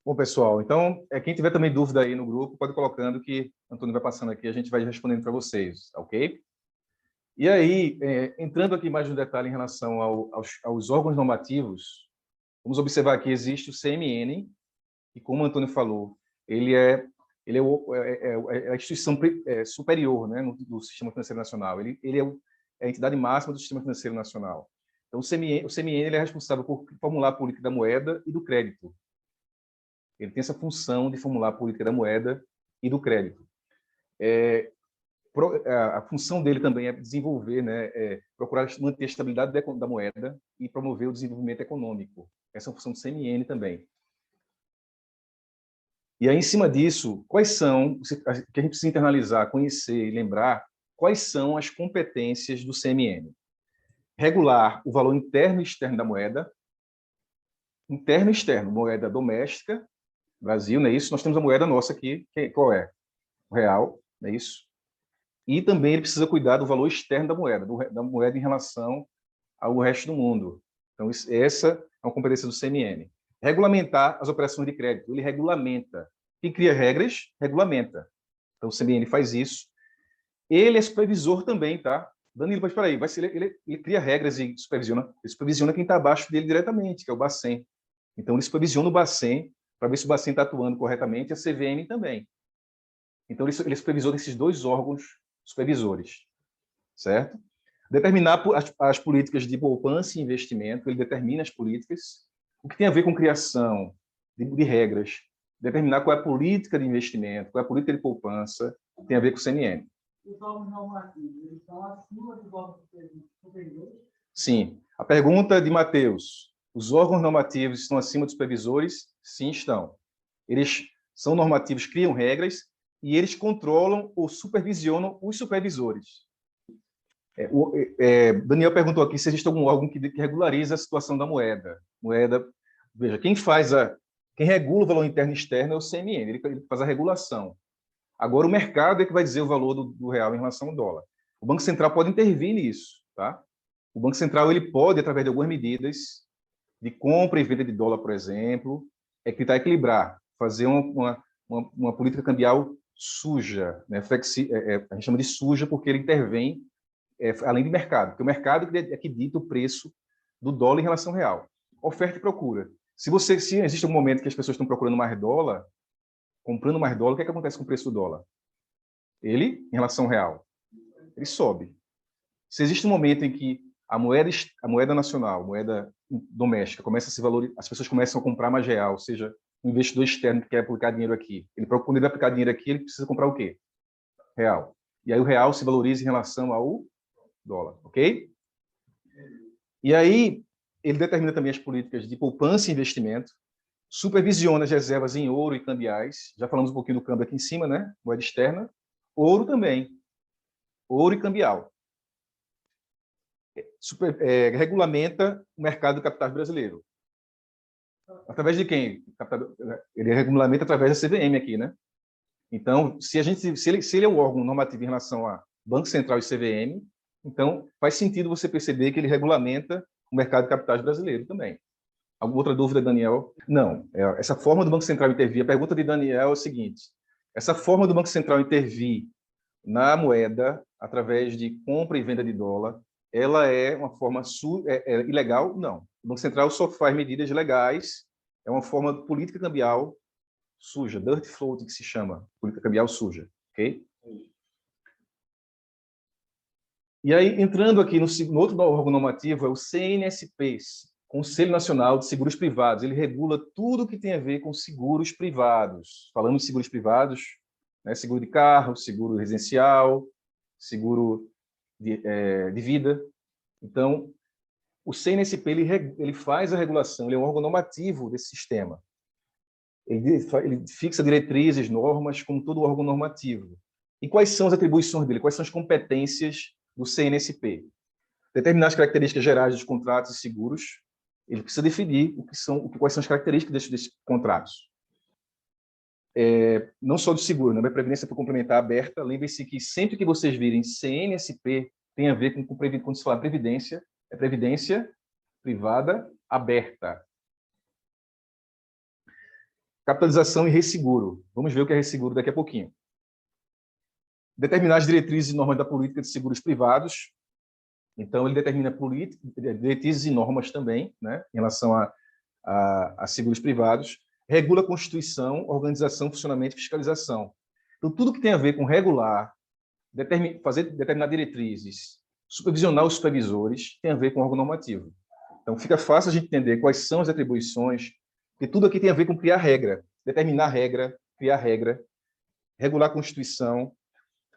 Bom, pessoal, então, quem tiver também dúvida aí no grupo, pode ir colocando que o Antônio vai passando aqui, a gente vai respondendo para vocês, ok? E aí, entrando aqui mais no detalhe em relação aos órgãos normativos, vamos observar que existe o CMN, e como o Antônio falou, ele é a instituição superior, né, do Sistema Financeiro Nacional. Ele é a entidade máxima do Sistema Financeiro Nacional. Então, o CMN ele é responsável por formular a política da moeda e do crédito. Ele tem essa função de formular a política da moeda e do crédito. A função dele também é desenvolver, né, procurar manter a estabilidade da moeda e promover o desenvolvimento econômico. Essa é a função do CMN também. E aí, em cima disso, quais são, que a gente precisa internalizar, conhecer e lembrar, quais são as competências do CMN? Regular o valor interno e externo da moeda, interno e externo, moeda doméstica, Brasil, não é isso? Nós temos a moeda nossa aqui, qual é? O real, não é isso? E também ele precisa cuidar do valor externo da moeda em relação ao resto do mundo. Então, essa é uma competência do CMN. Regulamentar as operações de crédito. Ele regulamenta. Quem cria regras, regulamenta. Então, o CMN faz isso. Ele é supervisor também, tá? Danilo, mas espera aí, ele cria regras e supervisiona quem está abaixo dele diretamente, que é o Bacen. Então, ele supervisiona o Bacen para ver se o Bacen está atuando corretamente, e a CVM também. Então, ele é supervisor desses dois órgãos supervisores, certo? Determinar as políticas de poupança e investimento, ele determina as políticas, o que tem a ver com criação de regras, determinar qual é a política de investimento, qual é a política de poupança, tem a ver com o CNN. Os órgãos normativos, eles estão acima dos órgãos supervisores? Sim. A pergunta de Matheus, os órgãos normativos estão acima dos supervisores? Sim, estão. Eles são normativos, criam regras, e eles controlam ou supervisionam os supervisores. Daniel perguntou aqui se existe algum órgão que regulariza a situação da moeda. Veja, quem regula o valor interno e externo é o CMN, ele faz a regulação. Agora, o mercado é que vai dizer o valor do real em relação ao dólar. O Banco Central pode intervir nisso, tá? O Banco Central ele pode, através de algumas medidas de compra e venda de dólar, por exemplo, tentar equilibrar, fazer uma política cambial suja, né? A gente chama de suja porque ele intervém além de mercado, porque o mercado é que dita o preço do dólar em relação ao real. Oferta e procura. Se existe um momento que as pessoas estão procurando mais dólar, comprando mais dólar, o que acontece com o preço do dólar? Ele, em relação ao real, ele sobe. Se existe um momento em que a moeda nacional, a moeda doméstica, começa a se valorizar, as pessoas começam a comprar mais real, ou seja, um investidor externo que quer aplicar dinheiro aqui. Quando ele vai aplicar dinheiro aqui, ele precisa comprar o quê? Real. E aí o real se valoriza em relação ao dólar, ok? E aí ele determina também as políticas de poupança e investimento, supervisiona as reservas em ouro e cambiais, já falamos um pouquinho do câmbio aqui em cima, né? Moeda externa. Ouro também. Ouro e cambial. Regulamenta o mercado de capitais brasileiro. Através de quem? Ele regulamenta através da CVM aqui, né? Então, se ele é o órgão normativo em relação a Banco Central e CVM, então faz sentido você perceber que ele regulamenta o mercado de capitais brasileiro também. Alguma outra dúvida, Daniel? Não. Essa forma do Banco Central intervir, a pergunta de Daniel é o seguinte: essa forma do Banco Central intervir na moeda através de compra e venda de dólar, ela é uma forma ilegal? Não. O Banco Central só faz medidas legais, é uma forma de política cambial suja, dirty floating que se chama, política cambial suja, ok? E aí, entrando aqui no outro órgão normativo, é o CNSP, Conselho Nacional de Seguros Privados. Ele regula tudo que tem a ver com seguros privados. Falamos de seguros privados, né? Seguro de carro, seguro residencial, seguro de vida. Então, o CNSP ele faz a regulação, ele é um órgão normativo desse sistema. Ele fixa diretrizes, normas, como todo órgão normativo. E quais são as atribuições dele? Quais são as competências do CNSP? Determinar as características gerais dos contratos e seguros. Ele precisa definir quais são as características desses contratos. Não só do seguro, não é previdência por complementar aberta. Lembre-se que sempre que vocês virem CNSP, tem a ver com quando se fala previdência, é previdência privada aberta. Capitalização e resseguro. Vamos ver o que é resseguro daqui a pouquinho. Determinar as diretrizes e normas da política de seguros privados. Então, ele determina diretrizes e normas também, né, em relação a seguros privados. Regula a constituição, organização, funcionamento e fiscalização. Então, tudo que tem a ver com regular, determinar diretrizes, supervisionar os supervisores, tem a ver com órgão normativo. Então, fica fácil a gente entender quais são as atribuições, porque tudo aqui tem a ver com criar regra, determinar regra, criar regra, regular a Constituição,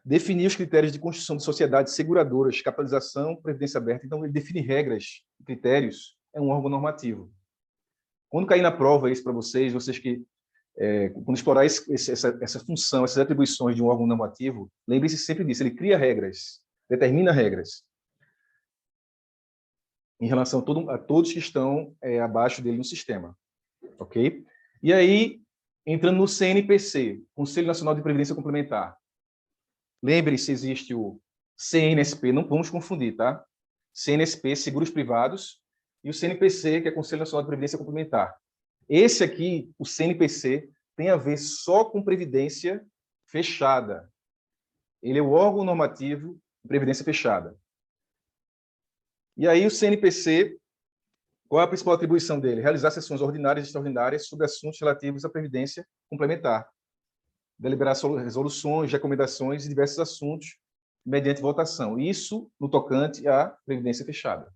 definir os critérios de construção de sociedades seguradoras, capitalização, previdência aberta. Então, ele define regras, critérios, é um órgão normativo. Quando cair na prova isso para vocês que, quando explorar essa função, essas atribuições de um órgão normativo, lembre-se sempre disso, ele cria regras, determina regras em relação a todos que estão abaixo dele no sistema. Ok? E aí, entrando no CNPC, Conselho Nacional de Previdência Complementar. Lembre-se, existe o CNSP, não vamos confundir, tá? CNSP, Seguros Privados, e o CNPC, que é Conselho Nacional de Previdência Complementar. Esse aqui, o CNPC, tem a ver só com previdência fechada. Ele é o órgão normativo de previdência fechada. E aí o CNPC, qual é a principal atribuição dele? Realizar sessões ordinárias e extraordinárias sobre assuntos relativos à previdência complementar. Deliberar resoluções, recomendações e diversos assuntos mediante votação. Isso no tocante à previdência fechada.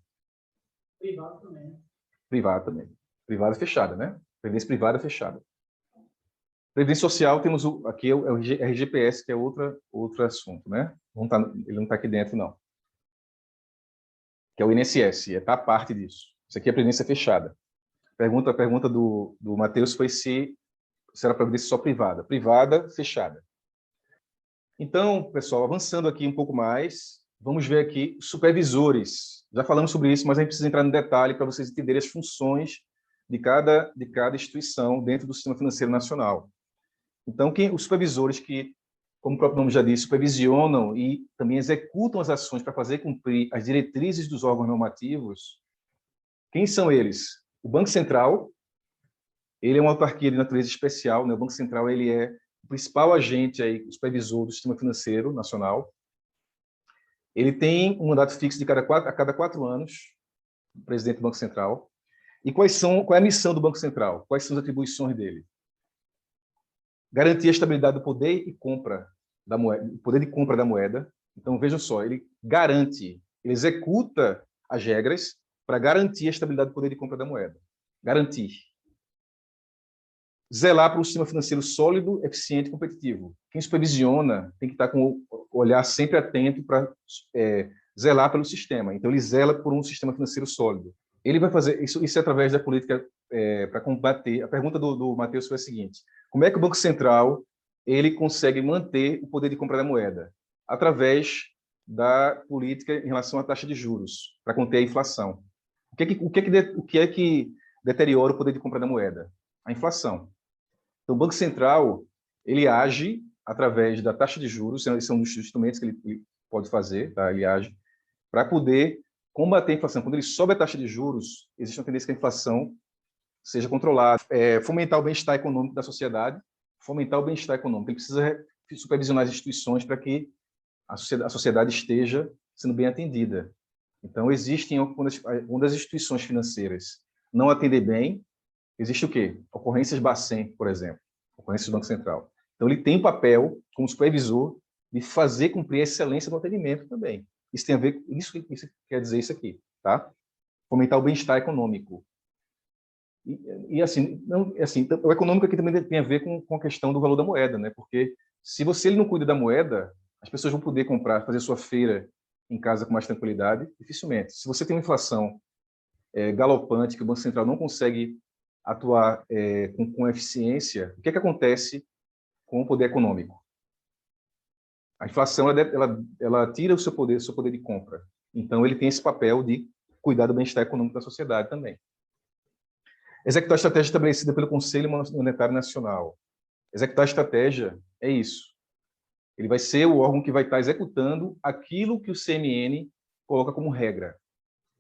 Privado também, né? Privada também. Privada fechada, né? Previdência privada fechada. Previdência social, temos aqui é o RGPS, que é outro assunto, né? Ele não está aqui dentro, não. Que é o INSS, está a parte disso. Isso aqui é a previdência fechada. A pergunta do Matheus foi se era previdência só privada. Privada, fechada. Então, pessoal, avançando aqui um pouco mais, vamos ver aqui supervisores. Já falamos sobre isso, mas a gente precisa entrar no detalhe para vocês entenderem as funções de cada instituição dentro do sistema financeiro nacional. Então, os supervisores que, como o próprio nome já diz, supervisionam e também executam as ações para fazer cumprir as diretrizes dos órgãos normativos, quem são eles? O Banco Central, ele é uma autarquia de natureza especial, né? O Banco Central ele é o principal agente, aí, o supervisor do sistema financeiro nacional. Ele tem um mandato fixo a cada 4 anos, o presidente do Banco Central. E qual é a missão do Banco Central? Quais são as atribuições dele? Garantir a estabilidade do poder e compra da moeda, o poder de compra da moeda. Então, vejam só, ele garante, ele executa as regras para garantir a estabilidade do poder de compra da moeda. Garantir. Zelar para um sistema financeiro sólido, eficiente e competitivo. Quem supervisiona tem que estar com o olhar sempre atento para zelar pelo sistema. Então, ele zela por um sistema financeiro sólido. Ele vai fazer isso através da política para combater. A pergunta do Matheus foi a seguinte: como é que o Banco Central ele consegue manter o poder de compra da moeda? Através da política em relação à taxa de juros, para conter a inflação. O que é que deteriora o poder de compra da moeda? A inflação. Então, o Banco Central ele age através da taxa de juros, esses são os instrumentos que ele pode fazer, tá? Ele age para poder combater a inflação. Quando ele sobe a taxa de juros, existe uma tendência que a inflação seja controlada. Fomentar o bem-estar econômico da sociedade, fomentar o bem-estar econômico. Ele precisa supervisionar as instituições para que a sociedade esteja sendo bem atendida. Então, quando as instituições financeiras não atendem bem, existe o quê? Ocorrências Bacen, por exemplo, ocorrências do Banco Central. Então, ele tem o papel, como supervisor, de fazer cumprir a excelência do atendimento também. Isso tem a ver, isso quer dizer isso aqui, tá? Fomentar o bem-estar econômico. E assim, o econômico aqui também tem a ver com a questão do valor da moeda, né? Porque se ele não cuida da moeda, as pessoas vão poder fazer sua feira em casa com mais tranquilidade, dificilmente. Se você tem uma inflação galopante, que o Banco Central não consegue atuar com eficiência, o que acontece com o poder econômico? A inflação ela tira o seu poder de compra. Então, ele tem esse papel de cuidar do bem-estar econômico da sociedade também. Executar a estratégia estabelecida pelo Conselho Monetário Nacional. Executar a estratégia é isso. Ele vai ser o órgão que vai estar executando aquilo que o CMN coloca como regra.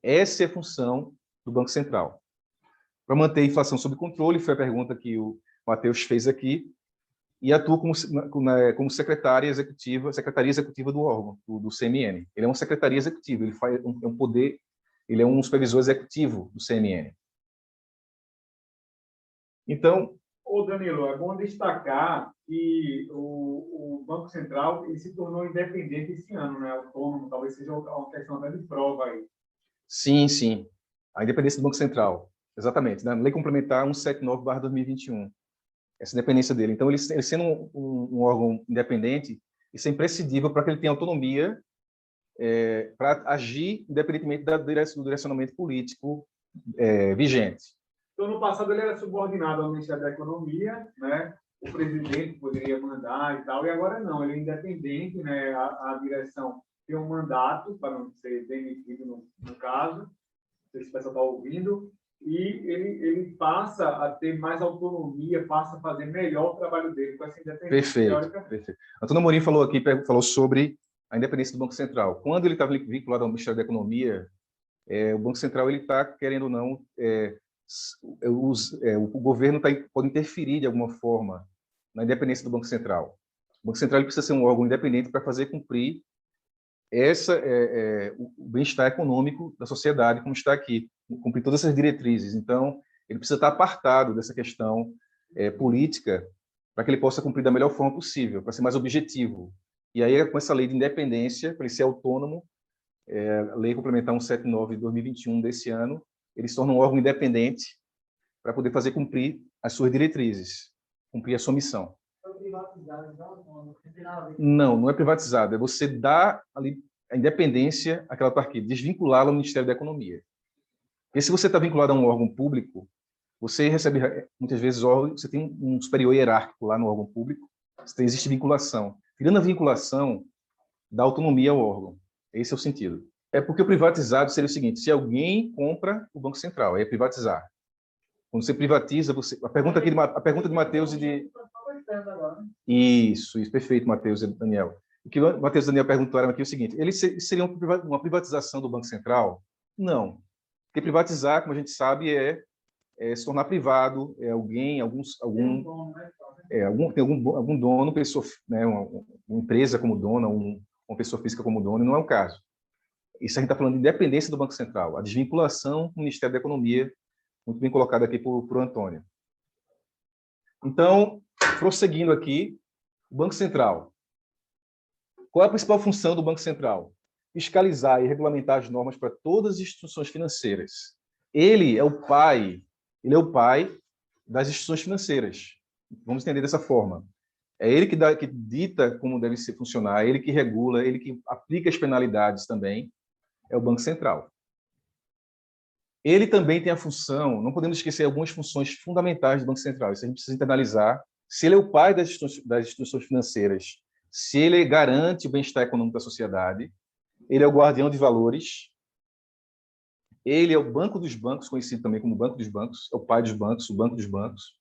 Essa é a função do Banco Central. Para manter a inflação sob controle, foi a pergunta que o o Matheus fez aqui, e atua como secretária executiva do órgão, do CMN. Ele é uma secretaria executiva, ele faz um poder, ele é um supervisor executivo do CMN. Então, Ô, Danilo, é bom destacar que o Banco Central ele se tornou independente esse ano, né? Autônomo, talvez seja uma questão até de prova aí. sim, sim, a independência do Banco Central, exatamente, na Lei Complementar 179/2021. Essa independência dele. Então, ele sendo um órgão independente, isso é imprescindível para que ele tenha autonomia para agir independentemente do direcionamento político vigente. Então, no passado, ele era subordinado ao Ministério da Economia, né? O presidente poderia mandar e tal, e agora não, ele é independente, né? A direção tem um mandato para não ser demitido, no caso, não sei se o pessoal está ouvindo, e ele passa a ter mais autonomia, passa a fazer melhor o trabalho dele com essa independência teórica. Perfeito. Antônio Amorim falou sobre a independência do Banco Central. Quando ele estava vinculado ao Ministério da Economia, o Banco Central ele está, querendo ou não, o governo pode interferir de alguma forma na independência do Banco Central. O Banco Central ele precisa ser um órgão independente para fazer cumprir o bem-estar econômico da sociedade, como está aqui, cumprir todas essas diretrizes. Então, ele precisa estar apartado dessa questão política para que ele possa cumprir da melhor forma possível, para ser mais objetivo. E aí, com essa lei de independência, para ele ser autônomo, a Lei Complementar 179/2021 desse ano, ele se torna um órgão independente para poder fazer cumprir as suas diretrizes, cumprir a sua missão. Não, não é privatizado. É você dar ali a independência àquela autarquia, desvinculá-la do Ministério da Economia. Porque se você está vinculado a um órgão público, você recebe, muitas vezes, você tem um superior hierárquico lá no órgão público, existe vinculação. Tirando a vinculação, dá autonomia ao órgão. Esse é o sentido. É porque o privatizado seria o seguinte: se alguém compra o Banco Central, aí é privatizar. Quando você privatiza, a pergunta de Matheus e de... Isso, perfeito, Matheus e Daniel. O que o Matheus e Daniel perguntaram aqui é o seguinte: ele seria uma privatização do Banco Central? Não. Porque privatizar, como a gente sabe, se tornar privado, tem algum dono, pessoa, né, uma empresa como dona, uma pessoa física como dona, e não é o caso. Isso a gente está falando de independência do Banco Central, a desvinculação do Ministério da Economia, muito bem colocado aqui por Antônio. Então, prosseguindo aqui, o Banco Central. Qual é a principal função do Banco Central? Fiscalizar e regulamentar as normas para todas as instituições financeiras. Ele é o pai das instituições financeiras. Vamos entender dessa forma. É ele que dita como deve se funcionar, é ele que regula, é ele que aplica as penalidades também, é o Banco Central. Ele também tem a função, não podemos esquecer algumas funções fundamentais do Banco Central, isso a gente precisa internalizar. Se ele é o pai das instituições financeiras, se ele garante o bem-estar econômico da sociedade, ele é o guardião de valores, ele é o banco dos bancos, conhecido também como Banco dos Bancos, é o pai dos bancos, o banco dos bancos.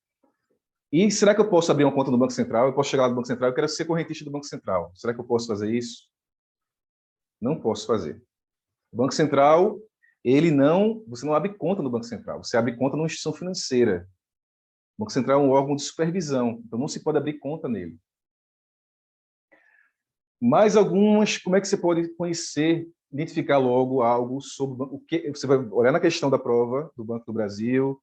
E será que eu posso abrir uma conta no Banco Central? Eu posso chegar lá no Banco Central, eu quero ser correntista do Banco Central. Será que eu posso fazer isso? Não posso fazer. O Banco Central, você não abre conta no Banco Central, você abre conta numa instituição financeira. O Banco Central é um órgão de supervisão, então não se pode abrir conta nele. Mais algumas, como é que você pode conhecer, identificar logo algo sobre o que você vai olhar na questão da prova do Banco do Brasil,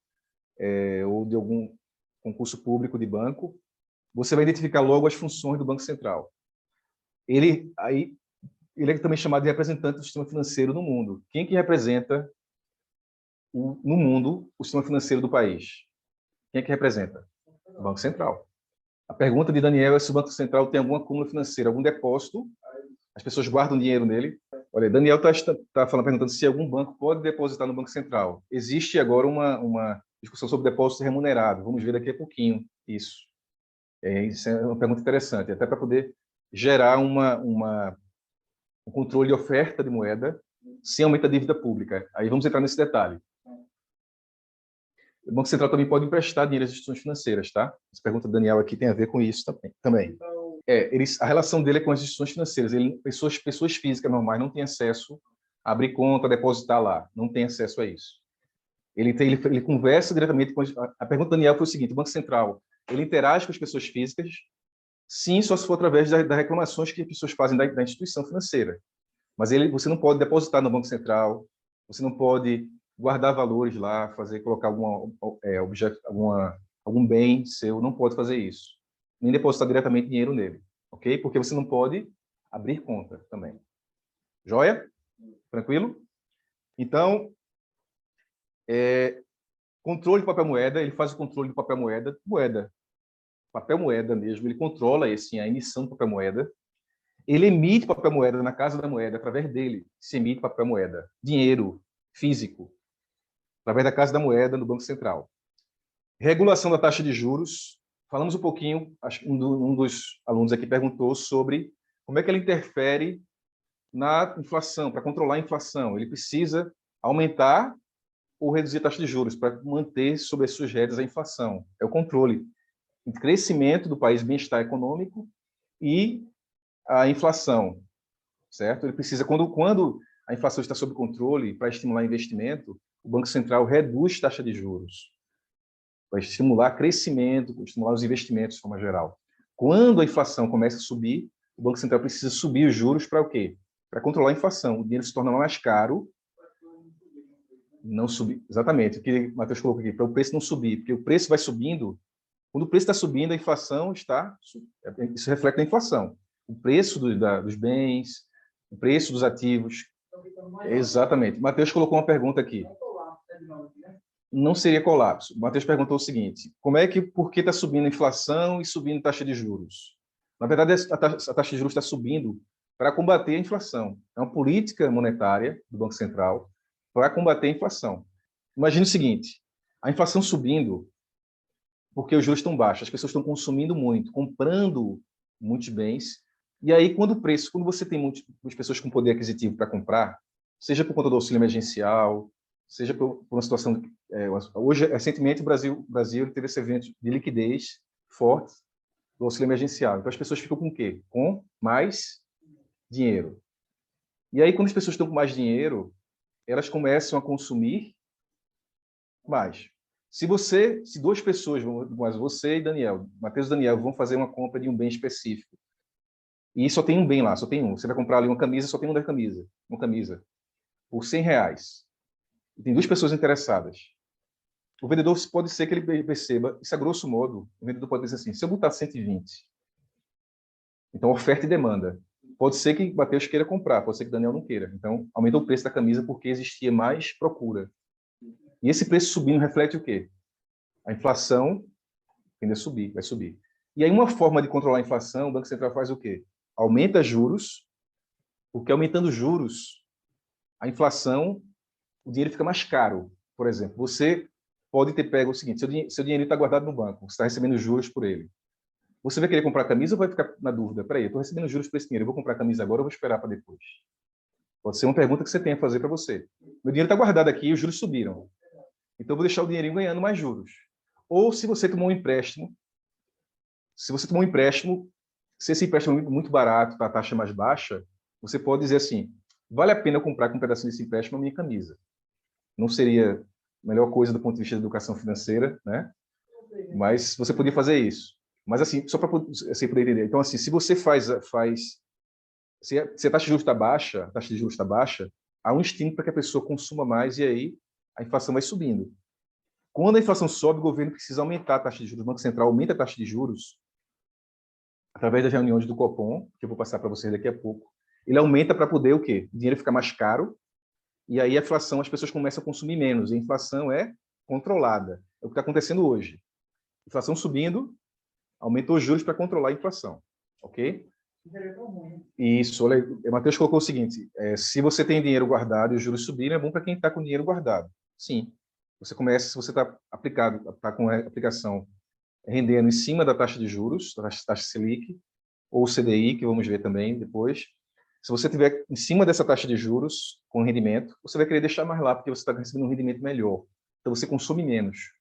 ou de algum concurso público de banco, você vai identificar logo as funções do Banco Central. Ele é também chamado de representante do sistema financeiro no mundo. Quem que representa no mundo o sistema financeiro do país? Quem é que representa? O Banco Central. A pergunta de Daniel é se o Banco Central tem algum acúmulo financeiro, algum depósito, as pessoas guardam dinheiro nele. Olha, Daniel está perguntando se algum banco pode depositar no Banco Central. Existe agora uma discussão sobre depósito remunerado. Vamos ver daqui a pouquinho isso. Isso é uma pergunta interessante, até para poder gerar um controle de oferta de moeda sem aumentar a dívida pública. Aí vamos entrar nesse detalhe. O Banco Central também pode emprestar dinheiro às instituições financeiras, tá? Essa pergunta do Daniel aqui tem a ver com isso também. A relação dele é com as instituições financeiras. Pessoas físicas normais não têm acesso a abrir conta, a depositar lá. Não tem acesso a isso. Ele conversa diretamente com... A pergunta do Daniel foi o seguinte: o Banco Central Ele interage com as pessoas físicas, sim, só se for através das reclamações que as pessoas fazem da instituição financeira. Mas você não pode depositar no Banco Central, você não pode guardar valores lá, colocar algum bem seu, não pode fazer isso. Nem depositar diretamente dinheiro nele, ok? Porque você não pode abrir conta também. Joia? Tranquilo? Então, controle de papel moeda, ele faz o controle do papel moeda, papel moeda mesmo, ele controla a emissão do papel moeda, ele emite papel moeda na Casa da Moeda, através dele se emite papel moeda, dinheiro físico, através da Casa da Moeda no Banco Central. Regulação da taxa de juros, falamos um pouquinho, um dos alunos aqui perguntou sobre como é que ele interfere na inflação, para controlar a inflação. Ele precisa aumentar ou reduzir a taxa de juros para manter sob as suas rédeas a inflação. É o controle. O crescimento do país, bem-estar econômico e a inflação, certo? Ele precisa, quando a inflação está sob controle, para estimular investimento, o Banco Central reduz a taxa de juros, para estimular crescimento, estimular os investimentos de forma geral. Quando a inflação começa a subir, o Banco Central precisa subir os juros para o quê? Para controlar a inflação. O dinheiro se torna mais caro, não subir. Exatamente, o que o Matheus colocou aqui, para o preço não subir, porque o preço vai subindo. Quando o preço está subindo, a inflação está... Isso reflete a inflação. O preço dos bens, o preço dos ativos. Exatamente. O Matheus colocou uma pergunta aqui. Não seria colapso. O Matheus perguntou o seguinte, por que está subindo a inflação e subindo a taxa de juros? Na verdade, a taxa de juros está subindo para combater a inflação. É uma política monetária do Banco Central para combater a inflação. Imagine o seguinte, a inflação subindo porque os juros estão baixos, as pessoas estão consumindo muito, comprando muitos bens, e aí quando você tem muitas pessoas com poder aquisitivo para comprar, seja por conta do auxílio emergencial, seja por uma situação... hoje, recentemente, o Brasil teve esse evento de liquidez forte do auxílio emergencial. Então, as pessoas ficam com o quê? Com mais dinheiro. E aí, quando as pessoas estão com mais dinheiro, elas começam a consumir mais. Se duas pessoas, mas você e Daniel, Matheus e Daniel, vão fazer uma compra de um bem específico, e só tem um bem lá, só tem um. Você vai comprar ali uma camisa, só tem uma camisa, por R$100. E tem duas pessoas interessadas. O vendedor pode ser que ele perceba, isso a grosso modo, o vendedor pode dizer assim, se eu botar 120, então oferta e demanda. Pode ser que Matheus queira comprar, pode ser que Daniel não queira. Então, aumentou o preço da camisa porque existia mais procura. E esse preço subindo reflete o quê? A inflação tende a subir, vai subir. E aí uma forma de controlar a inflação, o Banco Central faz o quê? Aumenta juros, porque aumentando juros, a inflação, o dinheiro fica mais caro. Por exemplo, você pode ter pego o seguinte, seu dinheiro está guardado no banco, você está recebendo juros por ele. Você vai querer comprar camisa ou vai ficar na dúvida? Peraí, eu estou recebendo juros por esse dinheiro, eu vou comprar camisa agora ou vou esperar para depois? Pode ser uma pergunta que você tem a fazer para você. Meu dinheiro está guardado aqui e os juros subiram. Então, eu vou deixar o dinheirinho ganhando mais juros. Ou se você tomou um empréstimo, se esse empréstimo é muito barato, tá, a taxa mais baixa, você pode dizer assim, vale a pena eu comprar com um pedacinho desse empréstimo a minha camisa. Não seria a melhor coisa do ponto de vista da educação financeira, né? Mas você podia fazer isso. Mas, assim, só para você poder entender. Então, assim, se você se a taxa de juros está baixa, há um estímulo para que a pessoa consuma mais e aí a inflação vai subindo. Quando a inflação sobe, o governo precisa aumentar a taxa de juros. O Banco Central aumenta a taxa de juros através das reuniões do Copom, que eu vou passar para vocês daqui a pouco. Ele aumenta para poder o quê? O dinheiro fica mais caro e aí a inflação, as pessoas começam a consumir menos. E a inflação é controlada. É o que está acontecendo hoje. Inflação subindo, aumentou os juros para controlar a inflação. Ok? Isso. Olha, o Matheus colocou o seguinte, se você tem dinheiro guardado e os juros subirem, é bom para quem está com dinheiro guardado. Sim. Se você está com a aplicação rendendo em cima da taxa de juros, da taxa Selic, ou CDI, que vamos ver também depois, se você tiver em cima dessa taxa de juros, com rendimento, você vai querer deixar mais lá, porque você está recebendo um rendimento melhor. Então, você consome menos.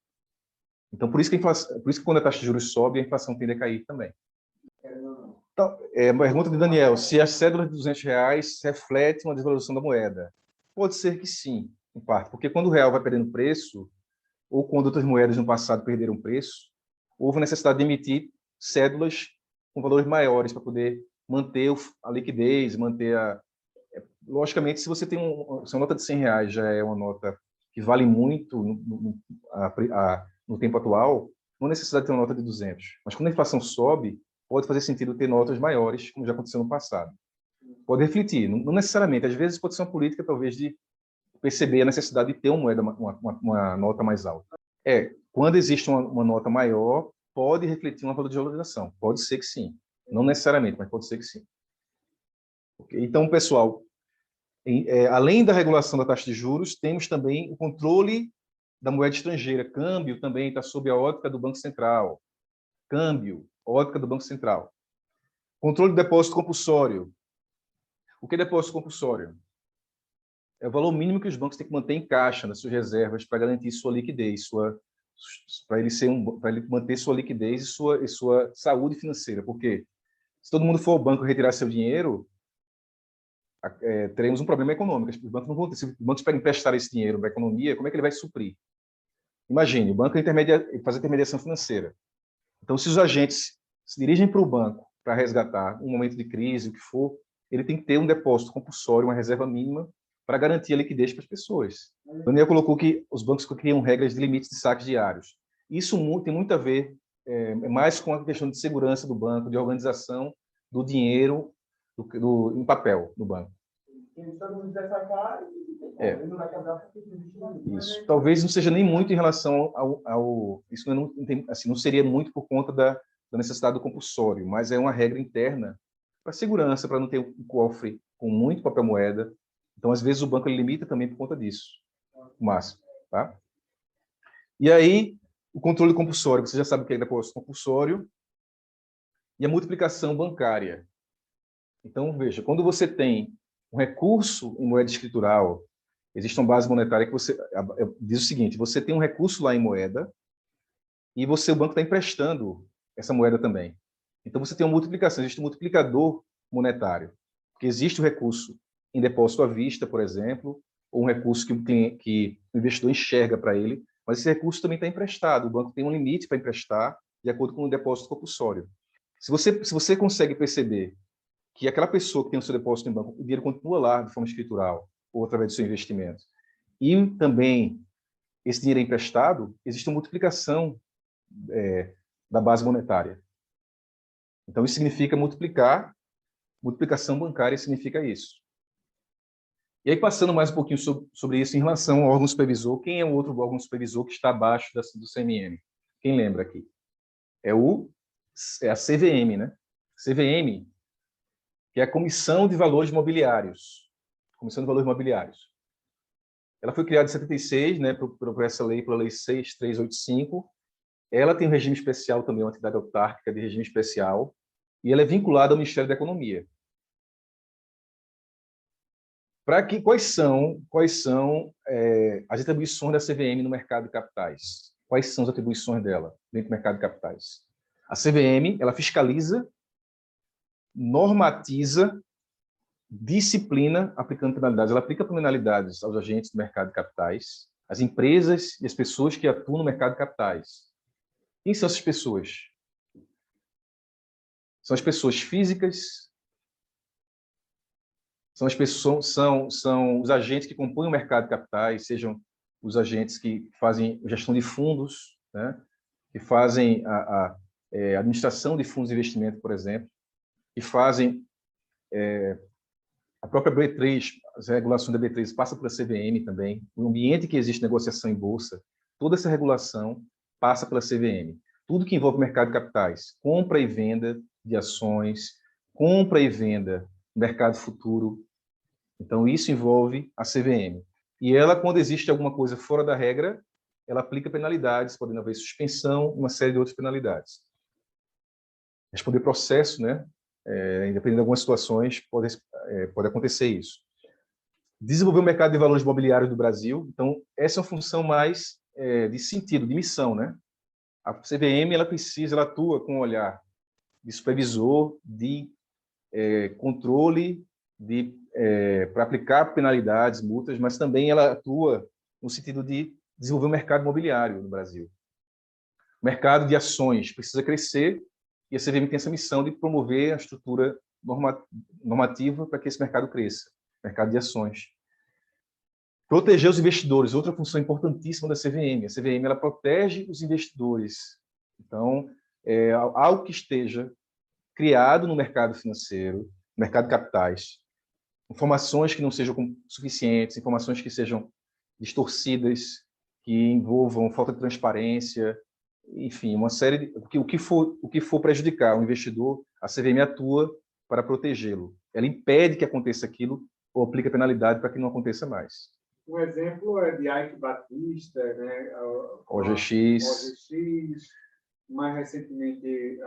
Então, por isso que quando a taxa de juros sobe, a inflação tende a cair também. Então, a pergunta de Daniel, se as cédulas de R$200 refletem uma desvalorização da moeda? Pode ser que sim, em parte, porque quando o real vai perdendo preço, ou quando outras moedas no passado perderam preço, houve necessidade de emitir cédulas com valores maiores para poder manter a liquidez, manter a... Logicamente, se você tem se uma nota de R$100 já é uma nota que vale muito no tempo atual, não há necessidade de ter uma nota de 200. Mas quando a inflação sobe, pode fazer sentido ter notas maiores, como já aconteceu no passado. Pode refletir, não necessariamente. Às vezes pode ser uma política, talvez, de perceber a necessidade de ter uma nota mais alta. Quando existe uma nota maior, pode refletir uma valorização. Pode ser que sim. Não necessariamente, mas pode ser que sim. Okay? Então, pessoal, além da regulação da taxa de juros, temos também o controle da moeda estrangeira. Câmbio também está sob a ótica do Banco Central. Câmbio, ótica do Banco Central. Controle do depósito compulsório. O que é depósito compulsório? É o valor mínimo que os bancos têm que manter em caixa nas suas reservas para garantir sua liquidez, para ele manter sua liquidez e sua saúde financeira. Porque se todo mundo for ao banco retirar seu dinheiro, teremos um problema econômico. Os bancos não vão ter. Se os bancos pedem emprestar esse dinheiro para a economia, como é que ele vai suprir? Imagine, o banco faz intermediação financeira. Então, se os agentes se dirigem para o banco para resgatar um momento de crise, o que for, ele tem que ter um depósito compulsório, uma reserva mínima, para garantir a liquidez para as pessoas. O Daniel colocou que os bancos criam regras de limites de saques diários. Isso tem muito a ver mais com a questão de segurança do banco, de organização do dinheiro em papel no banco. Isso. Talvez não seja nem muito em relação isso não seria muito por conta da necessidade do compulsório, mas é uma regra interna para segurança, para não ter um cofre com muito papel moeda. Então, às vezes, o banco limita também por conta disso, o máximo. Tá? E aí, o controle compulsório, você já sabe o que é depósito compulsório, e a multiplicação bancária. Então, veja, quando você tem um recurso em moeda escritural, existe uma base monetária que diz o seguinte: você tem um recurso lá em moeda e o banco está emprestando essa moeda também. Então, você tem uma multiplicação, existe um multiplicador monetário, porque existe o recurso em depósito à vista, por exemplo, ou um recurso que o investidor enxerga para ele, mas esse recurso também está emprestado. O banco tem um limite para emprestar de acordo com o depósito compulsório. Se você consegue perceber que aquela pessoa que tem o seu depósito em banco, o dinheiro continua lá de forma escritural ou através do seu investimento, e também esse dinheiro é emprestado, existe uma multiplicação da base monetária. Então, isso significa multiplicação bancária significa isso. E aí, passando mais um pouquinho sobre isso em relação ao órgão supervisor, quem é o outro órgão supervisor que está abaixo do CMM? Quem lembra aqui? É a CVM, né? CVM, que é a Comissão de Valores Mobiliários. Comissão de Valores Mobiliários. Ela foi criada em 76, né, por essa lei, pela Lei 6.385. Ela tem um regime especial também, uma entidade autárquica de regime especial, e ela é vinculada ao Ministério da Economia. Quais são as atribuições da CVM no mercado de capitais? Quais são as atribuições dela dentro do mercado de capitais? A CVM, ela fiscaliza, normatiza, disciplina, aplicando penalidades. Ela aplica penalidades aos agentes do mercado de capitais, às empresas e às pessoas que atuam no mercado de capitais. Quem são essas pessoas? São as pessoas físicas, são os agentes que compõem o mercado de capitais, sejam os agentes que fazem gestão de fundos, né, que fazem a administração de fundos de investimento, por exemplo, que fazem a própria B3, as regulações da B3 passa pela CVM também, o ambiente que existe negociação em bolsa, toda essa regulação passa pela CVM. Tudo que envolve o mercado de capitais, compra e venda de ações, compra e venda no mercado futuro. Então, isso envolve a CVM. E ela, quando existe alguma coisa fora da regra, ela aplica penalidades, podendo haver suspensão, uma série de outras penalidades. Responder processo, né? Dependendo de algumas situações, pode acontecer isso. Desenvolver o mercado de valores imobiliários do Brasil. Então, essa é uma função mais de sentido, de missão, né? A CVM, ela atua com um olhar de supervisor, de controle, para aplicar penalidades, multas, mas também ela atua no sentido de desenvolver o mercado imobiliário no Brasil. O mercado de ações precisa crescer e a CVM tem essa missão de promover a estrutura normativa para que esse mercado cresça, mercado de ações. Proteger os investidores, outra função importantíssima da CVM. A CVM ela protege os investidores. Então, algo que esteja criado no mercado financeiro, no mercado de capitais, informações que não sejam suficientes, informações que sejam distorcidas, que envolvam falta de transparência, enfim, uma série de o que for prejudicar o investidor, a CVM atua para protegê-lo. Ela impede que aconteça aquilo ou aplica penalidade para que não aconteça mais. Um exemplo é de Ike Batista, né? OGX, mais recentemente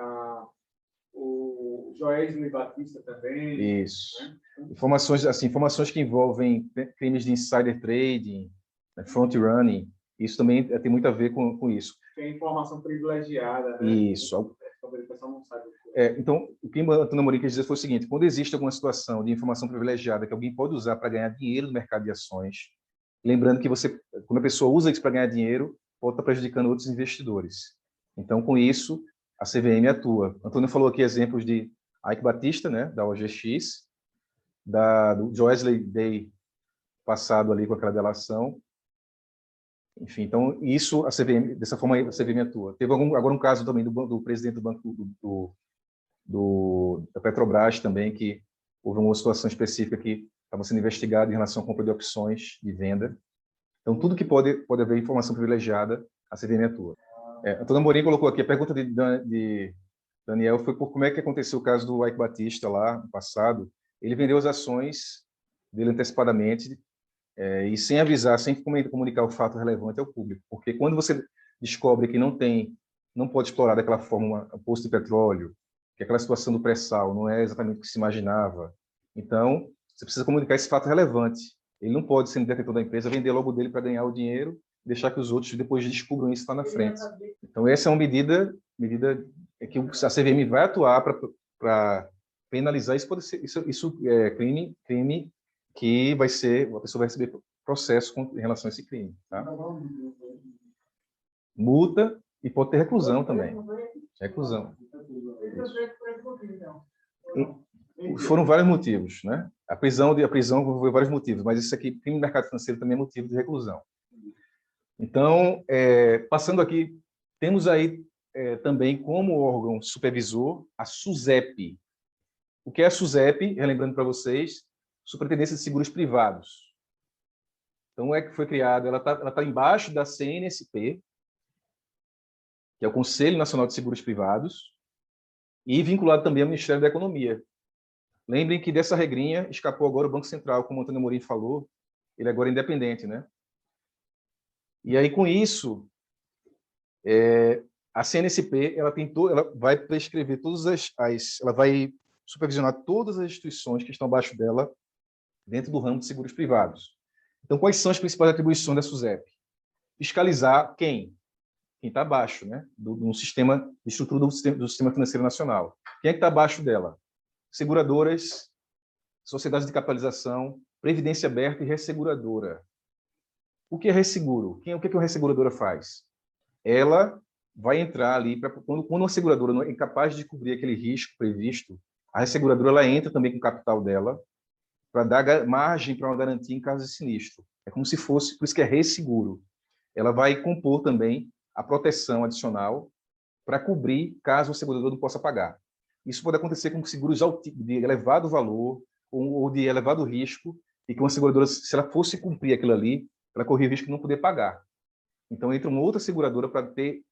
o Joesley Batista também. Isso. Né? Informações que envolvem crimes de insider trading, né, front running, isso também tem muito a ver com isso. Tem informação privilegiada, né? Isso. O pessoal não sabe. Então, o que o Antônio Amorim quis dizer foi o seguinte: quando existe alguma situação de informação privilegiada que alguém pode usar para ganhar dinheiro no mercado de ações, lembrando que quando a pessoa usa isso para ganhar dinheiro, pode estar prejudicando outros investidores. Então, com isso, a CVM atua. O Antônio falou aqui exemplos de Ike Batista, né, da OGX, do Joesley Day passado ali com aquela delação. Enfim, então, isso, dessa forma, a CVM atua. Teve agora um caso também do presidente do banco da Petrobras também, que houve uma situação específica que estava sendo investigada em relação à compra de opções de venda. Então, tudo que pode haver informação privilegiada, a CVM atua. Antônio Amorim colocou aqui, a pergunta de Daniel foi por como é que aconteceu o caso do Ike Batista lá no passado. Ele vendeu as ações dele antecipadamente e sem avisar, sem comunicar o fato relevante ao público. Porque quando você descobre que não pode explorar daquela forma o poço de petróleo, que aquela situação do pré-sal não é exatamente o que se imaginava, então você precisa comunicar esse fato relevante. Ele não pode, sendo detentor da empresa, vender logo dele para ganhar o dinheiro, deixar que os outros depois descubram isso lá na frente. Então, essa é uma medida que a CVM vai atuar para penalizar. Isso é crime que a pessoa vai receber processo em relação a esse crime. Tá? Multa e pode ter reclusão também. Reclusão. Foram vários motivos, né? A prisão foi vários motivos, mas isso aqui, crime no mercado financeiro, também é motivo de reclusão. Então, passando aqui, temos aí também como órgão supervisor a SUSEP. O que é a SUSEP? Relembrando para vocês, Superintendência de Seguros Privados. Então, que foi criada, ela tá embaixo da CNSP, que é o Conselho Nacional de Seguros Privados, e vinculado também ao Ministério da Economia. Lembrem que dessa regrinha escapou agora o Banco Central, como o Antônio Amorim falou, ele agora é independente, né? E aí, com isso, a CNSP ela vai prescrever ela vai supervisionar todas as instituições que estão abaixo dela dentro do ramo de seguros privados. Então, quais são as principais atribuições da SUSEP? Fiscalizar quem está abaixo, né, do sistema de estrutura do sistema financeiro nacional. Quem é que está abaixo dela? Seguradoras, sociedades de capitalização, previdência aberta e resseguradora. O que é resseguro? O que a resseguradora faz? Ela vai entrar ali, quando uma seguradora não é incapaz de cobrir aquele risco previsto, a resseguradora ela entra também com o capital dela para dar margem para uma garantia em caso de sinistro. É como se fosse, por isso que é resseguro. Ela vai compor também a proteção adicional para cobrir caso o segurador não possa pagar. Isso pode acontecer com seguros de elevado valor ou de elevado risco, e que uma seguradora, se ela fosse cumprir aquilo ali, ela corria o risco de não poder pagar. Então, entra uma outra seguradora para ter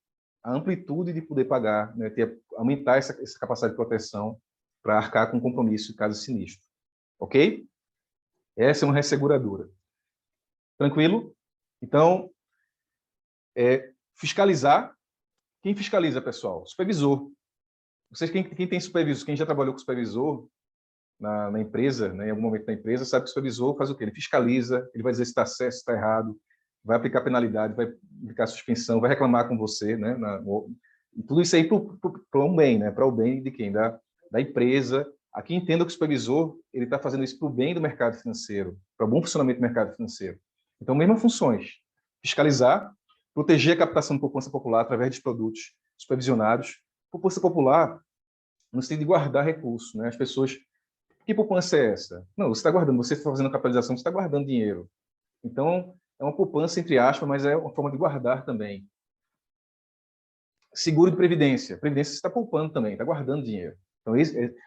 a amplitude de poder pagar, né, aumentar essa capacidade de proteção para arcar com compromisso em caso de sinistro. Ok? Essa é uma resseguradora. Tranquilo? Então, fiscalizar. Quem fiscaliza, pessoal? Supervisor. Vocês, quem tem supervisor, quem já trabalhou com supervisor na empresa, né, em algum momento da empresa, sabe que o supervisor faz o quê? Ele fiscaliza, ele vai dizer se está certo, se está errado, vai aplicar penalidade, vai aplicar suspensão, vai reclamar com você, né? E tudo isso aí para um bem, né? Para o bem de quem? Da empresa. Aqui entenda que o supervisor ele está fazendo isso para o bem do mercado financeiro, para o bom funcionamento do mercado financeiro. Então, mesmas funções: fiscalizar, Proteger a captação de poupança popular através de produtos supervisionados. Poupança popular, no sentido de guardar recursos, né? As pessoas, que poupança é essa? Não, você está guardando, você está fazendo a capitalização, você está guardando dinheiro. Então, é uma poupança, entre aspas, mas é uma forma de guardar também. Seguro de previdência. Previdência você está poupando também, está guardando dinheiro. Então,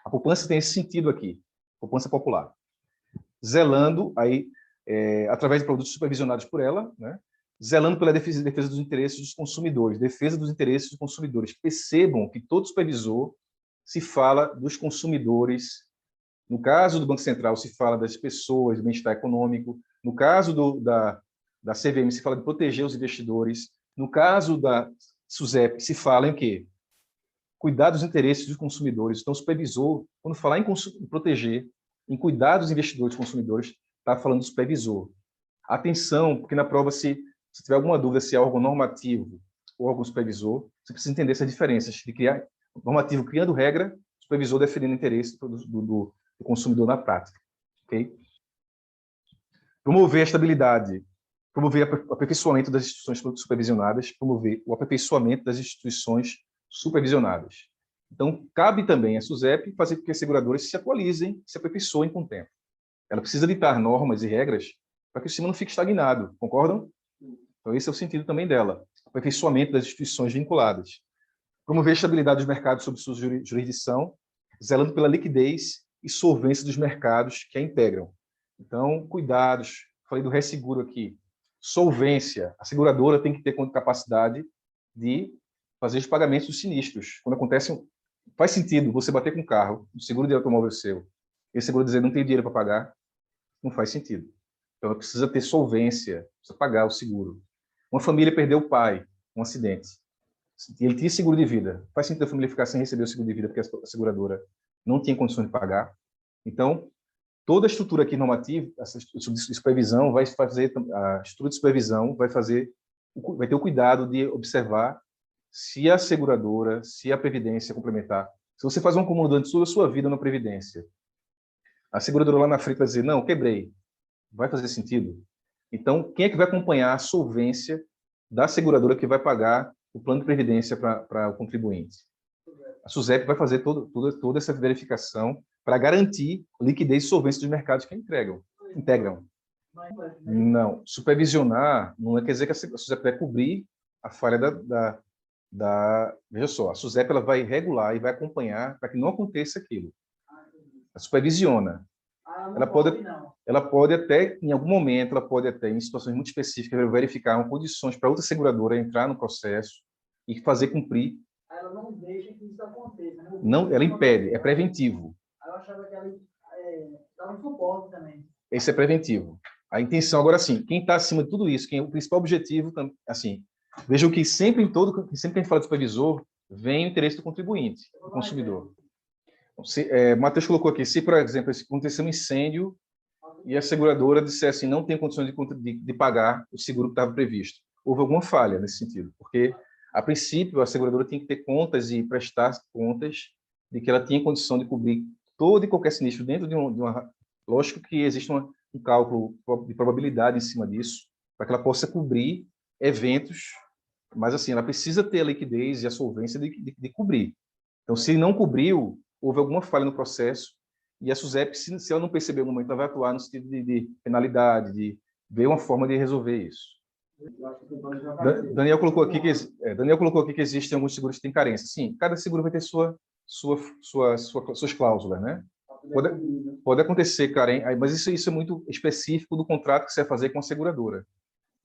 a poupança tem esse sentido aqui, poupança popular. Zelando, aí, através de produtos supervisionados por ela, né? Zelando pela defesa dos interesses dos consumidores, defesa dos interesses dos consumidores. Percebam que todo supervisor se fala dos consumidores. No caso do Banco Central, se fala das pessoas, do bem-estar econômico. No caso da CVM, se fala de proteger os investidores. No caso da SUSEP, se fala em o quê? Cuidar dos interesses dos consumidores. Então, o supervisor, quando falar em proteger, em cuidar dos investidores e consumidores, está falando do supervisor. Atenção, porque na prova, se tiver alguma dúvida se é órgão normativo ou órgão supervisor, você precisa entender essas diferenças de criar normativo criando regra, supervisor definindo interesse do consumidor na prática. Okay? Promover a estabilidade, promover o aperfeiçoamento das instituições supervisionadas, promover o aperfeiçoamento das instituições supervisionadas. Então, cabe também à SUSEP fazer com que as seguradoras se atualizem, se aperfeiçoem com o tempo. Ela precisa ditar normas e regras para que o sistema não fique estagnado, concordam? Então, esse é o sentido também dela, aperfeiçoamento das instituições vinculadas. Promover a estabilidade dos mercados sob sua jurisdição, zelando pela liquidez e solvência dos mercados que a integram. Então, cuidados, falei do resseguro aqui, solvência, a seguradora tem que ter capacidade de fazer os pagamentos dos sinistros. Quando acontece, faz sentido você bater com o carro, o seguro de automóvel seu, e o seguro dizer não tem dinheiro para pagar, não faz sentido. Então, ela precisa ter solvência, precisa pagar o seguro. Uma família perdeu o pai, um acidente. Ele tinha seguro de vida. Faz sentido a família ficar sem receber o seguro de vida porque a seguradora não tinha condições de pagar. Então, toda a estrutura aqui normativa, essa supervisão vai fazer, a estrutura de supervisão vai ter o cuidado de observar se a seguradora, se a previdência complementar. Se você faz um acúmulo durante toda a sua vida na previdência, a seguradora lá na frente vai dizer, não, quebrei. Vai fazer sentido? Então, quem é que vai acompanhar a solvência da seguradora que vai pagar o plano de previdência para o contribuinte? A SUSEP vai fazer toda essa verificação para garantir liquidez e solvência dos mercados que integram. Não. Supervisionar não quer dizer que a SUSEP vai cobrir a falha Veja só, a SUSEP ela vai regular e vai acompanhar para que não aconteça aquilo. Ela supervisiona. Ela pode até, em algum momento, ela pode até, em situações muito específicas, verificar condições para outra seguradora entrar no processo e fazer cumprir. Ela não deixa que isso aconteça. Né? Não, ela impede, é preventivo. Eu achava que ela dá um suporte também. Esse é preventivo. A intenção, agora sim, quem está acima de tudo isso, o principal objetivo, assim, vejam que sempre que a gente fala de supervisor, vem o interesse do contribuinte, do consumidor. Matheus colocou aqui, se, por exemplo, acontecer um incêndio e a seguradora dissesse assim, não tem condições de pagar o seguro que estava previsto. Houve alguma falha nesse sentido, porque, a princípio, a seguradora tem que ter contas e prestar contas de que ela tinha condição de cobrir todo e qualquer sinistro dentro de uma... Lógico que existe um cálculo de probabilidade em cima disso, para que ela possa cobrir eventos, mas, assim, ela precisa ter a liquidez e a solvência de cobrir. Então, se não cobriu, houve alguma falha no processo, e a SUSEP, se ela não perceber algum momento, ela vai atuar no sentido de penalidade, de ver uma forma de resolver isso. Daniel colocou aqui que existem alguns seguros que têm carência. Sim, cada seguro vai ter suas cláusulas, né? Pode acontecer carência, mas isso é muito específico do contrato que você vai fazer com a seguradora.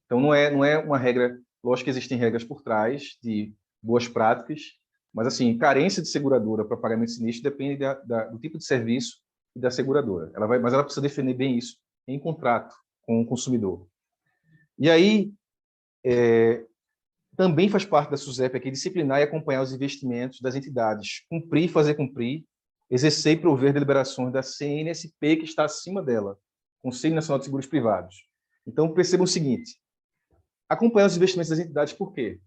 Então, não é uma regra, lógico que existem regras por trás de boas práticas, mas, assim, carência de seguradora para pagamento de sinistro depende do tipo de serviço e da seguradora. Mas ela precisa definir bem isso em contrato com o consumidor. E aí, também faz parte da SUSEP aqui disciplinar e acompanhar os investimentos das entidades, cumprir e fazer cumprir, exercer e prover deliberações da CNSP que está acima dela, Conselho Nacional de Seguros Privados. Então, percebam o seguinte, acompanhar os investimentos das entidades por quê?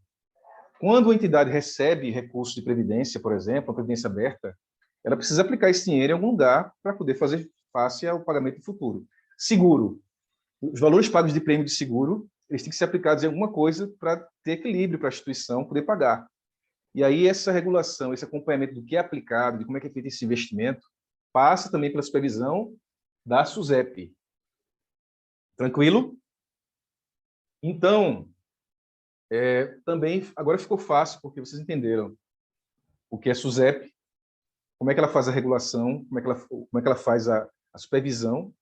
Quando a entidade recebe recursos de previdência, por exemplo, a previdência aberta, ela precisa aplicar esse dinheiro em algum lugar para poder fazer face ao pagamento futuro. Seguro. Os valores pagos de prêmio de seguro, eles têm que ser aplicados em alguma coisa para ter equilíbrio para a instituição poder pagar. E aí essa regulação, esse acompanhamento do que é aplicado, de como é que é feito esse investimento, passa também pela supervisão da SUSEP. Tranquilo? Então, também, agora ficou fácil, porque vocês entenderam o que é SUSEP, como é que ela faz a regulação, como é que ela faz a supervisão.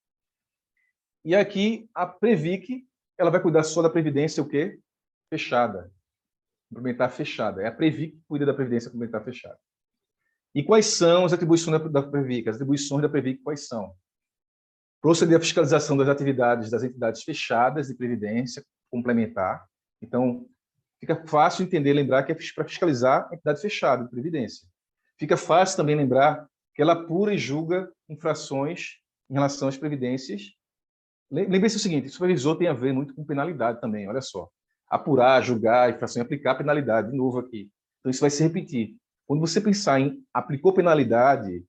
E aqui, a Previc, ela vai cuidar só da previdência, o quê? Fechada. Complementar fechada. É a Previc que cuida da previdência complementar fechada. E quais são as atribuições da Previc? As atribuições da Previc quais são? Proceder à fiscalização das atividades das entidades fechadas de previdência complementar. Então, fica fácil entender, lembrar que é para fiscalizar a entidade fechada de previdência. Fica fácil também lembrar que ela apura e julga infrações em relação às previdências. Lembre-se o seguinte, o supervisor tem a ver muito com penalidade também, olha só. Apurar, julgar, infração e aplicar penalidade, de novo aqui. Então, isso vai se repetir. Quando você pensar em aplicou penalidade,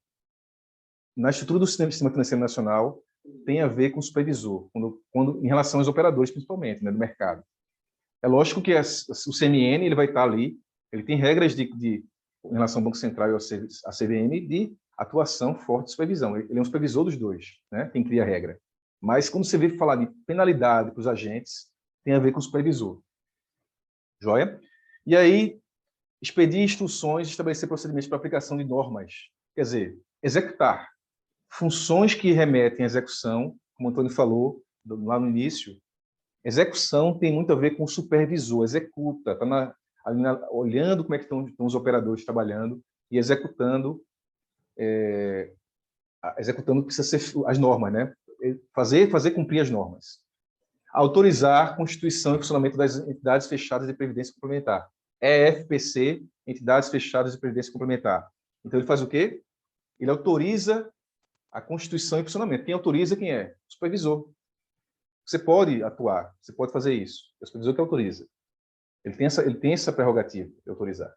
na estrutura do Sistema Financeiro Nacional, tem a ver com o supervisor, em relação aos operadores, principalmente, né, do mercado. É lógico que o CMN ele vai estar ali, ele tem regras em relação ao Banco Central e à CVM de atuação forte de supervisão. Ele é um supervisor dos dois, né, quem cria a regra. Mas quando você vê falar de penalidade para os agentes, tem a ver com o supervisor. Joia? E aí, expedir instruções, estabelecer procedimentos para aplicação de normas. Quer dizer, executar funções que remetem à execução, como o Antônio falou lá no início. Execução tem muito a ver com o supervisor, executa, está olhando como é que estão os operadores trabalhando e executando precisa ser as normas, né? Fazer cumprir as normas. Autorizar a constituição e funcionamento das entidades fechadas de previdência complementar. EFPC, entidades fechadas de previdência complementar. Então, ele faz o quê? Ele autoriza a constituição e funcionamento. Quem autoriza, quem é? O supervisor. Você pode atuar, você pode fazer isso. É o supervisor que autoriza. Ele tem essa prerrogativa de autorizar.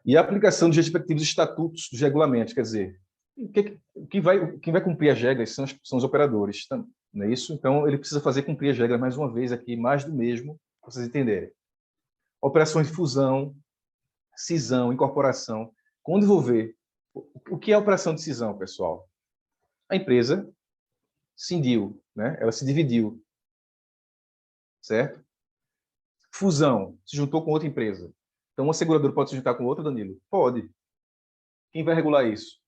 E a aplicação dos respectivos estatutos dos regulamentos, quer dizer, quem vai cumprir as regras são os operadores, não é isso? Então, ele precisa fazer cumprir as regras, mais uma vez, aqui, mais do mesmo, para vocês entenderem. Operações de fusão, cisão, incorporação. Quando envolver, o que é a operação de cisão, pessoal? A empresa cindiu, né? Ela se dividiu, certo? Fusão, se juntou com outra empresa. Então, uma seguradora pode se juntar com outra, Danilo? Pode. Quem vai regular isso?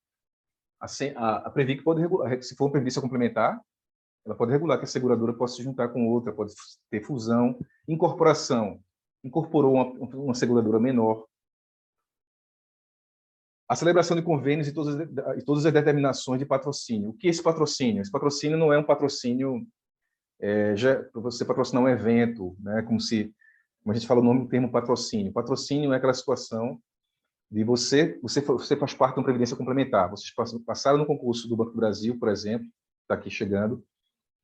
A Previc pode regular. Se for uma previdência complementar, ela pode regular que a seguradora possa se juntar com outra, pode ter fusão. Incorporação. Incorporou uma seguradora menor. A celebração de convênios e todas as determinações de patrocínio. O que é esse patrocínio? Esse patrocínio não é um patrocínio para você patrocinar um evento, né? Como a gente fala o nome do termo patrocínio. Patrocínio é aquela situação de você faz parte de uma previdência complementar. Vocês passaram no concurso do Banco do Brasil, por exemplo, está aqui chegando,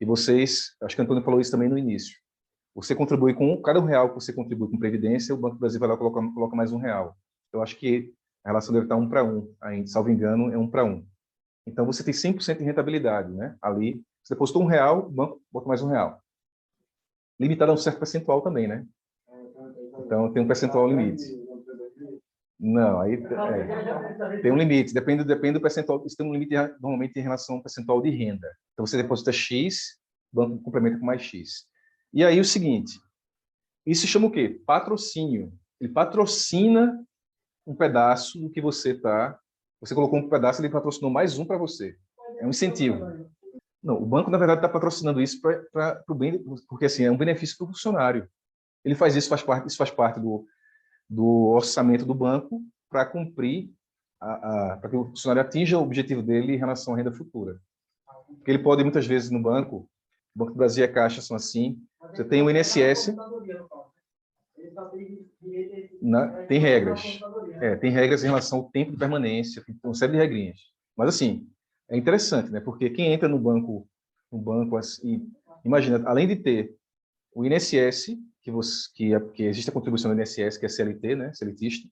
e vocês, acho que o Antônio falou isso também no início, você contribui com cada R$1 que você contribui com previdência, o Banco do Brasil vai lá e coloca mais R$1. Eu acho que a relação deve estar 1 para 1, ainda, salvo engano, é 1 para 1. Então, você tem 100% de rentabilidade, né? Ali, você depositou R$1, o banco bota mais R$1. Limitado a um certo percentual também, né? Então, tem um percentual limite. Não, aí tem um limite, depende do percentual. Isso tem um limite normalmente em relação ao percentual de renda. Então, você deposita X, o banco complementa com mais X. E aí, o seguinte, isso se chama o quê? Patrocínio. Ele patrocina um pedaço do que você está... Você colocou um pedaço, ele patrocinou mais um para você. É um incentivo. Não, o banco, na verdade, está patrocinando isso para o bem, porque assim, é um benefício para o funcionário. Ele faz isso, isso faz parte do orçamento do banco para cumprir, para que o funcionário atinja o objetivo dele em relação à renda futura. Porque ele pode, muitas vezes, no banco, o Banco do Brasil e a Caixa são assim, você tem o INSS, tem regras. Tem regras em relação ao tempo de permanência, tem uma série de regrinhas. Mas, assim, é interessante, né? Porque quem entra no banco assim, imagina, além de ter o INSS, que existe a contribuição do INSS, que é CLT, né? Seletista,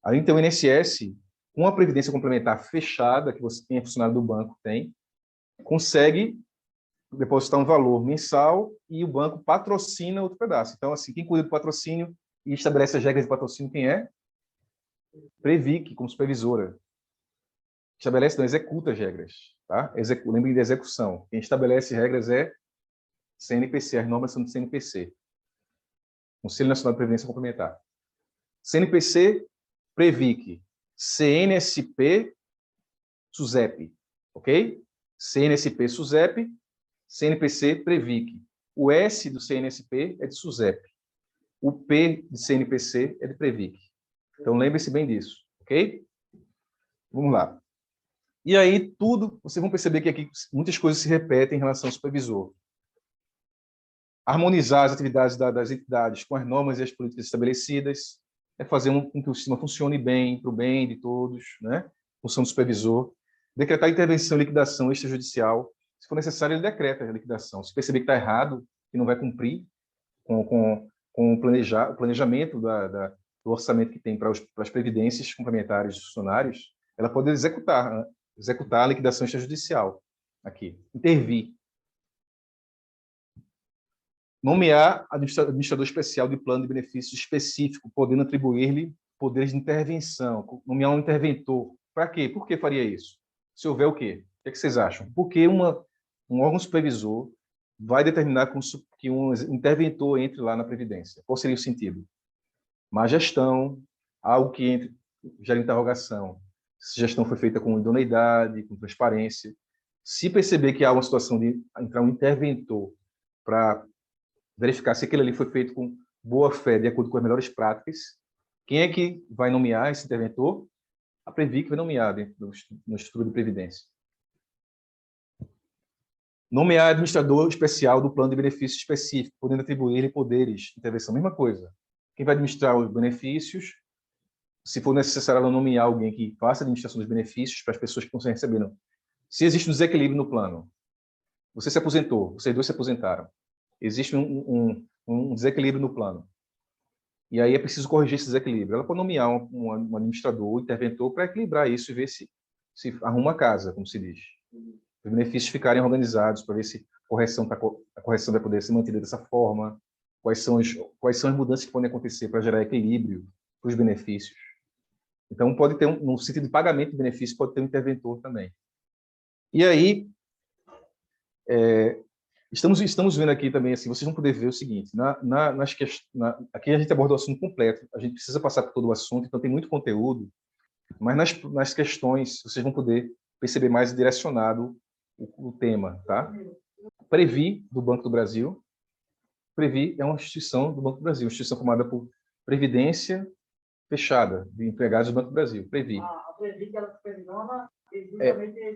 além de ter o INSS, com a previdência complementar fechada, que você tem, funcionário do banco tem, consegue depositar um valor mensal e o banco patrocina outro pedaço. Então, assim, quem cuida do patrocínio e estabelece as regras de patrocínio, quem é? Previc, como supervisora. Estabelece, não, executa as regras. Tá? Lembrem de execução. Quem estabelece regras é CNPC, as normas são do CNPC. Conselho Nacional de Previdência Complementar. CNPC, Previc. CNSP, SUSEP. Ok? CNSP, SUSEP. CNPC, Previc. O S do CNSP é de SUSEP. O P de CNPC é de Previc. Então, lembre-se bem disso. Ok? Vamos lá. E aí, tudo, vocês vão perceber que aqui muitas coisas se repetem em relação ao supervisor. Harmonizar as atividades das entidades com as normas e as políticas estabelecidas, é fazer com que o sistema funcione bem, para o bem de todos, né? Função do supervisor. Decretar intervenção e liquidação extrajudicial. Se for necessário, ele decreta a liquidação. Se perceber que está errado, que não vai cumprir com o planejamento do orçamento que tem para as previdências complementares dos funcionários, ela pode executar a liquidação extrajudicial aqui, intervir. Nomear administrador especial de plano de benefício específico, podendo atribuir-lhe poderes de intervenção, nomear um interventor. Para quê? Por que faria isso? Se houver o quê? O que é que vocês acham? Porque um órgão supervisor vai determinar que um interventor entre lá na Previdência. Qual seria o sentido? Má gestão, algo que gera interrogação. Se a gestão foi feita com idoneidade, com transparência. Se perceber que há uma situação de entrar um interventor para verificar se aquilo ali foi feito com boa fé, de acordo com as melhores práticas, quem é que vai nomear esse interventor? A Previc vai nomear dentro no estrutura de previdência. Nomear administrador especial do plano de benefício específico, podendo atribuir-lhe poderes de intervenção. Mesma coisa. Quem vai administrar os benefícios, se for necessário nomear alguém que faça a administração dos benefícios para as pessoas que estão recebendo. Se existe um desequilíbrio no plano, você se aposentou, vocês dois se aposentaram, existe um desequilíbrio no plano. E aí é preciso corrigir esse desequilíbrio. Ela pode nomear um administrador, um interventor, para equilibrar isso e ver se arruma a casa, como se diz. Os benefícios ficarem organizados, para ver se a correção vai poder ser mantida dessa forma, quais são as mudanças que podem acontecer para gerar equilíbrio para os benefícios. Então, pode ter, no sentido de pagamento de benefícios, pode ter um interventor também. E aí, estamos vendo aqui também, assim, vocês vão poder ver o seguinte, aqui a gente aborda o assunto completo, a gente precisa passar por todo o assunto, então tem muito conteúdo, mas nas questões vocês vão poder perceber mais direcionado o tema, tá? Previ, do Banco do Brasil. Previ é uma instituição do Banco do Brasil, uma instituição formada por previdência fechada, de empregados do Banco do Brasil, Previ. A Previ, que ela supervisiona,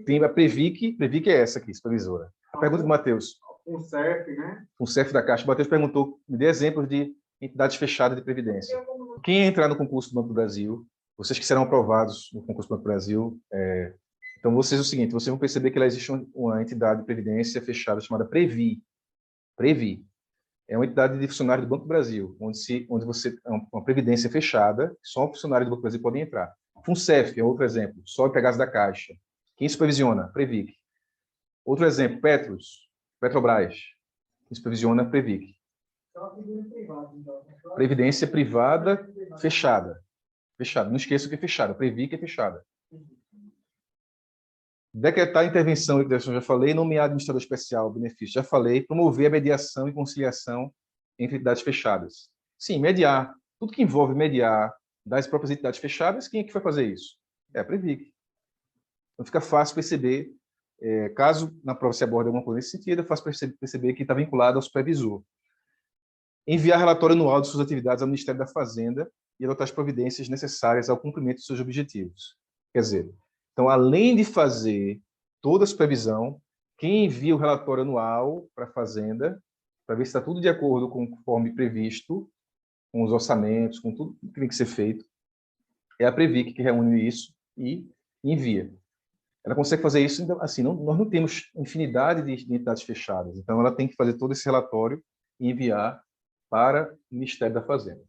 tem a Previc é essa aqui, supervisora. A pergunta do Matheus. O CEF, né? O CEF da Caixa. O Matheus perguntou, me dê exemplos de entidades fechadas de previdência. Quem entrar no concurso do Banco do Brasil, vocês que serão aprovados no concurso do Banco do Brasil, então vocês, o seguinte, vocês vão perceber que lá existe uma entidade de previdência fechada chamada Previ. Previ. É uma entidade de funcionários do Banco do Brasil, onde você é uma previdência fechada, só funcionários do Banco do Brasil podem entrar. FUNCEF é outro exemplo, só empregados da Caixa. Quem supervisiona? Previc. Outro exemplo, Petrobras. Quem supervisiona? Previc. Previdência privada fechada. Fechada. Não esqueça que é fechada. Previc é fechada. Decretar intervenção e liquidação, já falei. Nomear administrador especial, benefício, já falei. Promover a mediação e conciliação entre entidades fechadas. Sim, mediar. Tudo que envolve mediar das próprias entidades fechadas, quem é que vai fazer isso? É a Previc. Então fica fácil perceber, caso na prova se aborde alguma coisa nesse sentido, é fácil perceber que está vinculado ao supervisor. Enviar relatório anual de suas atividades ao Ministério da Fazenda e adotar as providências necessárias ao cumprimento de seus objetivos. Quer dizer, então, além de fazer toda a supervisão, quem envia o relatório anual para a Fazenda, para ver se está tudo de acordo com conforme previsto, com os orçamentos, com tudo que tem que ser feito, é a Previc que reúne isso e envia. Ela consegue fazer isso, assim, nós não temos infinidade de entidades fechadas, então ela tem que fazer todo esse relatório e enviar para o Ministério da Fazenda.